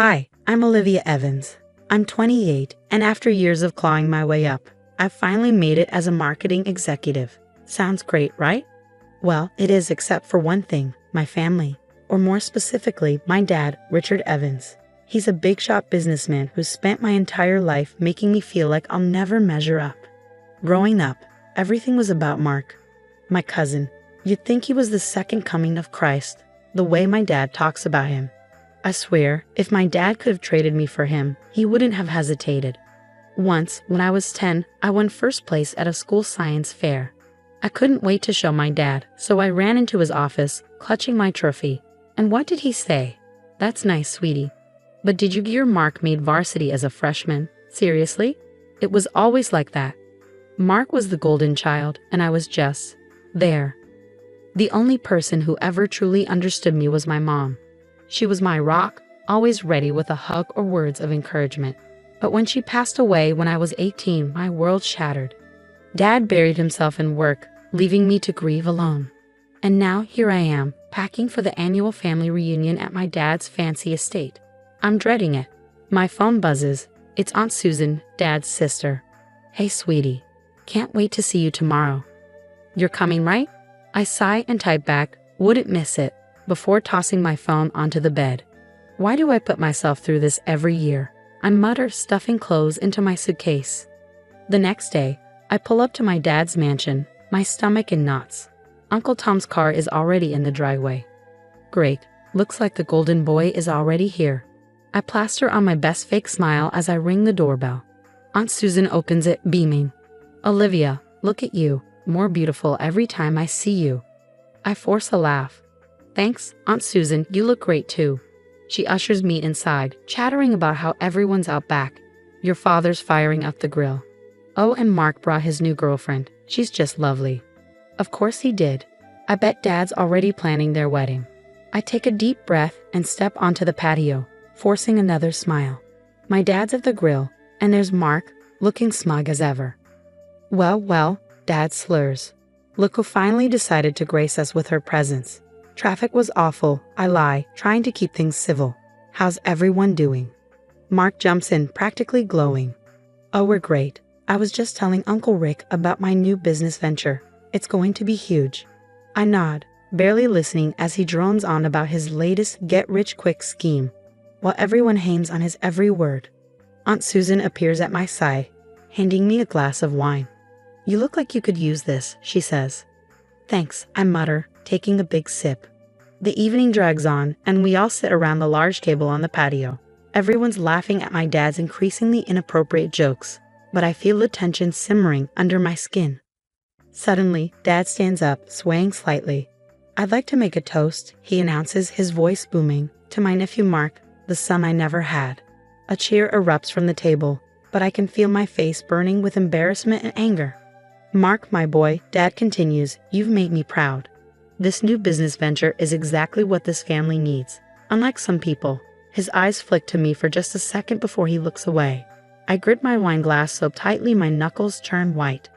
Hi, I'm Olivia Evans. I'm 28, and after years of clawing my way up, I've finally made it as a marketing executive. Sounds great, right? Well, it is except for one thing, my family. Or more specifically, my dad, Richard Evans. He's a big shot businessman who's spent my entire life making me feel like I'll never measure up. Growing up, everything was about Mark, my cousin. You'd think he was the second coming of Christ, the way my dad talks about him. I swear, if my dad could have traded me for him, he wouldn't have hesitated. Once, when I was 10, I won first place at a school science fair. I couldn't wait to show my dad, so I ran into his office, clutching my trophy. And what did he say? "That's nice, sweetie. But did you hear Mark made varsity as a freshman? Seriously?" It was always like that. Mark was the golden child, and I was just there. The only person who ever truly understood me was my mom. She was my rock, always ready with a hug or words of encouragement. But when she passed away when I was 18, my world shattered. Dad buried himself in work, leaving me to grieve alone. And now here I am, packing for the annual family reunion at my dad's fancy estate. I'm dreading it. My phone buzzes. It's Aunt Susan, Dad's sister. "Hey, sweetie. Can't wait to see you tomorrow. You're coming, right?" I sigh and type back, "Wouldn't miss it," before tossing my phone onto the bed. Why do I put myself through this every year? I mutter, stuffing clothes into my suitcase. The next day, I pull up to my dad's mansion, my stomach in knots. Uncle Tom's car is already in the driveway. Great, looks like the golden boy is already here. I plaster on my best fake smile as I ring the doorbell. Aunt Susan opens it, beaming. "Olivia, look at you, more beautiful every time I see you." I force a laugh. "Thanks, Aunt Susan, you look great too." She ushers me inside, chattering about how everyone's out back. Your father's firing up the grill. Oh, and Mark brought his new girlfriend. She's just lovely. Of course he did. I bet Dad's already planning their wedding. I take a deep breath and step onto the patio, forcing another smile. My dad's at the grill, and there's Mark, looking smug as ever. Well, Dad slurs. Look who finally decided to grace us with her presence. Traffic was awful, I lie, trying to keep things civil. How's everyone doing? Mark jumps in, practically glowing. Oh, we're great. I was just telling Uncle Rick about my new business venture. It's going to be huge. I nod, barely listening as he drones on about his latest get-rich-quick scheme, while everyone hangs on his every word. Aunt Susan appears at my side, handing me a glass of wine. "You look like you could use this," she says. "Thanks," I mutter, taking a big sip. The evening drags on, and we all sit around the large table on the patio. Everyone's laughing at my dad's increasingly inappropriate jokes, but I feel the tension simmering under my skin. Suddenly, Dad stands up, swaying slightly. "I'd like to make a toast," he announces, his voice booming, "to my nephew Mark, the son I never had." A cheer erupts from the table, but I can feel my face burning with embarrassment and anger. "Mark, my boy," Dad continues, "you've made me proud. This new business venture is exactly what this family needs. Unlike some people." His eyes flick to me for just a second before he looks away. I grip my wine glass so tightly my knuckles turn white.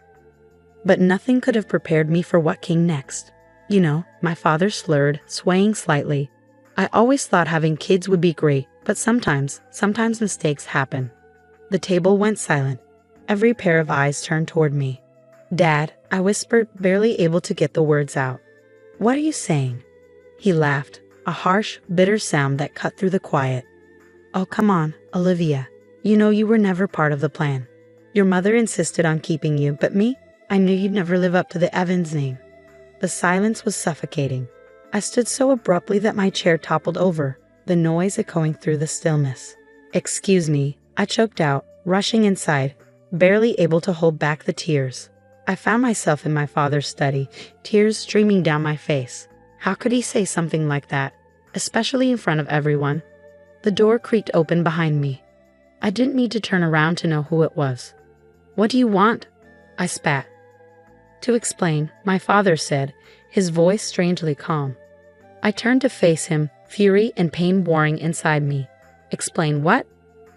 But nothing could have prepared me for what came next. "You know," my father slurred, swaying slightly. "I always thought having kids would be great, but sometimes mistakes happen." The table went silent. Every pair of eyes turned toward me. "Dad," I whispered, barely able to get the words out. "What are you saying?" He laughed, a harsh, bitter sound that cut through the quiet. "Oh, come on, Olivia. You know you were never part of the plan. Your mother insisted on keeping you, but me? I knew you'd never live up to the Evans name." The silence was suffocating. I stood so abruptly that my chair toppled over, the noise echoing through the stillness. "Excuse me," I choked out, rushing inside, barely able to hold back the tears. I found myself in my father's study, tears streaming down my face. How could he say something like that, especially in front of everyone? The door creaked open behind me. I didn't need to turn around to know who it was. "What do you want?" I spat. "To explain," my father said, his voice strangely calm. I turned to face him, fury and pain warring inside me. "Explain what?"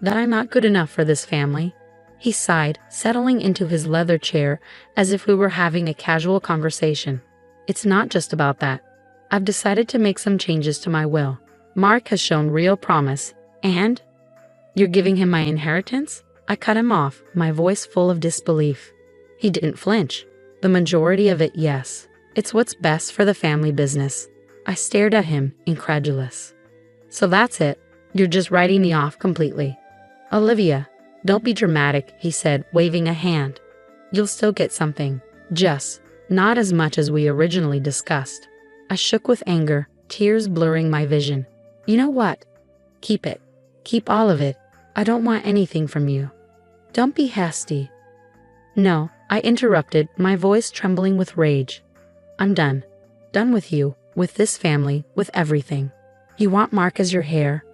"That I'm not good enough for this family." He sighed, settling into his leather chair as if we were having a casual conversation. "It's not just about that. I've decided to make some changes to my will. Mark has shown real promise, And? You're giving him my inheritance? I cut him off, my voice full of disbelief. He didn't flinch. The majority of it, yes. It's what's best for the family business. I stared at him, incredulous. So that's it. You're just writing me off completely. Olivia, don't be dramatic, he said, waving a hand. You'll still get something. Just not as much as we originally discussed. I shook with anger, tears blurring my vision. You know what? Keep it. Keep all of it. I don't want anything from you. Don't be hasty. No, I interrupted, my voice trembling with rage. I'm done. Done with you, with this family, with everything. You want Mark as your heir?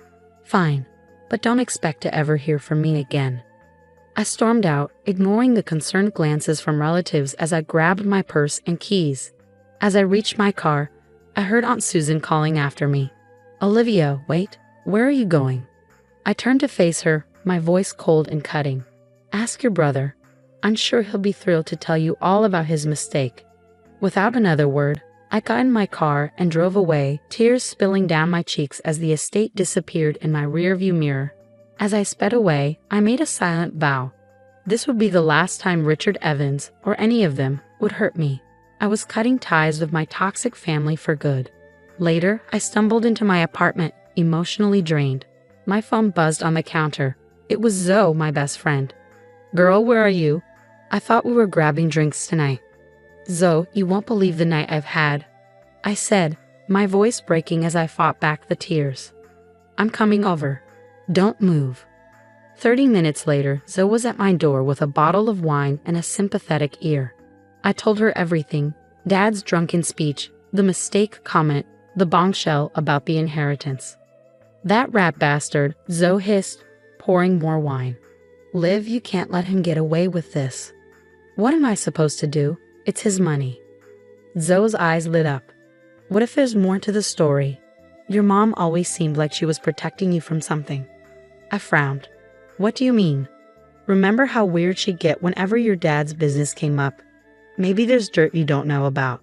Fine, but don't expect to ever hear from me again. I stormed out, ignoring the concerned glances from relatives as I grabbed my purse and keys. As I reached my car, I heard Aunt Susan calling after me. Olivia, wait, where are you going? I turned to face her, my voice cold and cutting. Ask your brother. I'm sure he'll be thrilled to tell you all about his mistake. Without another word, I got in my car and drove away, tears spilling down my cheeks as the estate disappeared in my rearview mirror. As I sped away, I made a silent vow. This would be the last time Richard Evans, or any of them, would hurt me. I was cutting ties with my toxic family for good. Later, I stumbled into my apartment, emotionally drained. My phone buzzed on the counter. It was Zoe, my best friend. Girl, where are you? I thought we were grabbing drinks tonight. Zoe, you won't believe the night I've had, I said, my voice breaking as I fought back the tears. I'm coming over. Don't move. 30 minutes later, Zoe was at my door with a bottle of wine and a sympathetic ear. I told her everything, Dad's drunken speech, the mistake comment, the bombshell about the inheritance. That rat bastard, Zoe hissed, pouring more wine. Liv, you can't let him get away with this. What am I supposed to do? It's his money. Zoe's eyes lit up. What if there's more to the story? Your mom always seemed like she was protecting you from something. I frowned. What do you mean? Remember how weird she'd get whenever your dad's business came up? Maybe there's dirt you don't know about.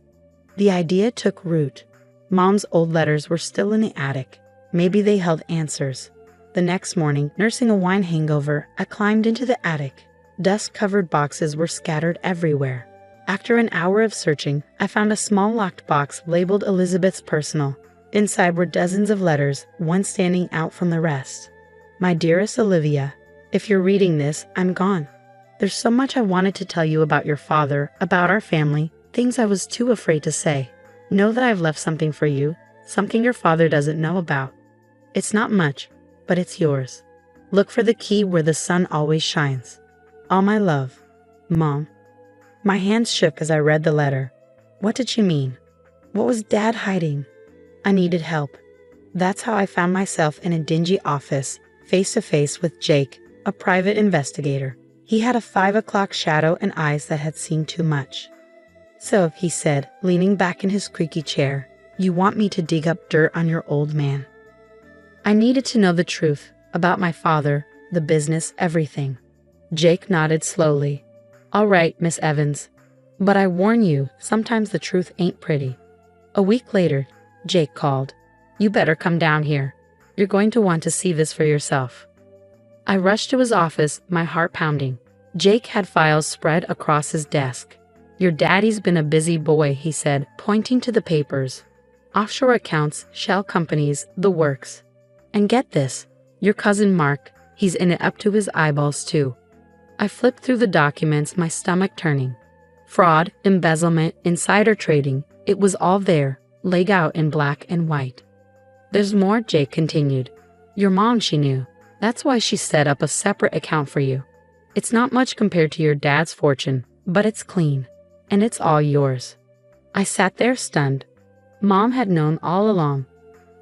The idea took root. Mom's old letters were still in the attic. Maybe they held answers. The next morning, nursing a wine hangover, I climbed into the attic. Dust-covered boxes were scattered everywhere. After an hour of searching, I found a small locked box labeled Elizabeth's personal. Inside were dozens of letters, one standing out from the rest. My dearest Olivia, if you're reading this, I'm gone. There's so much I wanted to tell you about your father, about our family, things I was too afraid to say. Know that I've left something for you, something your father doesn't know about. It's not much, but it's yours. Look for the key where the sun always shines. All my love, Mom. My hands shook as I read the letter. What did she mean? What was Dad hiding? I needed help. That's how I found myself in a dingy office, face to face with Jake, a private investigator. He had a 5 o'clock shadow and eyes that had seen too much. So, he said, leaning back in his creaky chair, you want me to dig up dirt on your old man. I needed to know the truth about my father, the business, everything. Jake nodded slowly. All right, Miss Evans. But I warn you, sometimes the truth ain't pretty. A week later, Jake called. You better come down here. You're going to want to see this for yourself. I rushed to his office, my heart pounding. Jake had files spread across his desk. Your daddy's been a busy boy, he said, pointing to the papers. Offshore accounts, shell companies, the works. And get this, your cousin Mark, he's in it up to his eyeballs too. I flipped through the documents, my stomach turning. Fraud, embezzlement, insider trading, it was all there, laid out in black and white. There's more, Jake continued. Your mom, she knew. That's why she set up a separate account for you. It's not much compared to your dad's fortune, but it's clean. And it's all yours. I sat there stunned. Mom had known all along.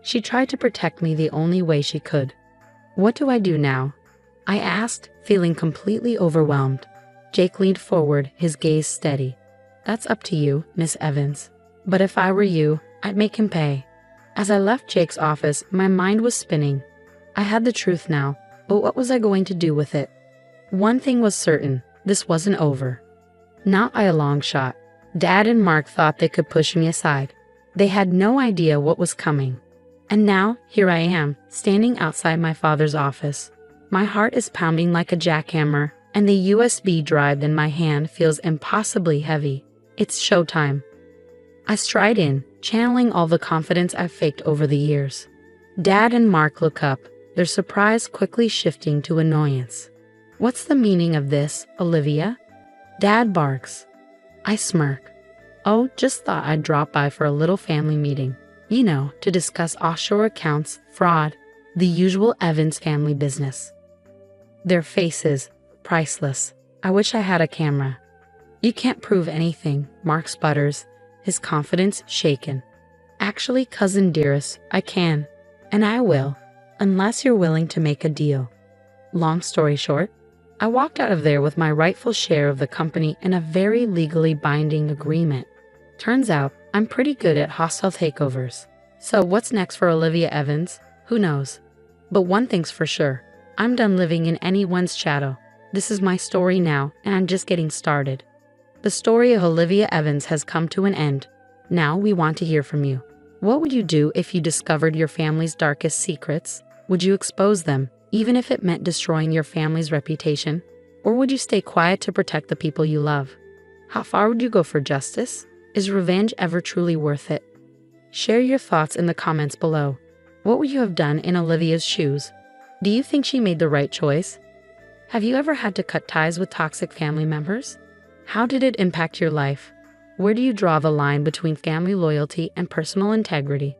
She tried to protect me the only way she could. What do I do now? I asked, feeling completely overwhelmed. Jake leaned forward, his gaze steady. That's up to you, Miss Evans. But if I were you, I'd make him pay. As I left Jake's office, my mind was spinning. I had the truth now, but what was I going to do with it? One thing was certain, this wasn't over. Not by a long shot. Dad and Mark thought they could push me aside. They had no idea what was coming. And now, here I am, standing outside my father's office. My heart is pounding like a jackhammer, and the USB drive in my hand feels impossibly heavy. It's showtime. I stride in, channeling all the confidence I've faked over the years. Dad and Mark look up, their surprise quickly shifting to annoyance. "What's the meaning of this, Olivia?" Dad barks. I smirk. "Oh, just thought I'd drop by for a little family meeting. You know, to discuss offshore accounts, fraud, the usual Evans family business." Their faces, priceless. I wish I had a camera. "You can't prove anything," Mark sputters, his confidence shaken. "Actually, cousin dearest, I can. And I will, unless you're willing to make a deal." Long story short, I walked out of there with my rightful share of the company and a very legally binding agreement. Turns out, I'm pretty good at hostile takeovers. So what's next for Olivia Evans? Who knows? But one thing's for sure, I'm done living in anyone's shadow. This is my story now, and I'm just getting started. The story of Olivia Evans has come to an end. Now we want to hear from you. What would you do if you discovered your family's darkest secrets? Would you expose them, even if it meant destroying your family's reputation? Or would you stay quiet to protect the people you love? How far would you go for justice? Is revenge ever truly worth it? Share your thoughts in the comments below. What would you have done in Olivia's shoes? Do you think she made the right choice? Have you ever had to cut ties with toxic family members? How did it impact your life? Where do you draw the line between family loyalty and personal integrity?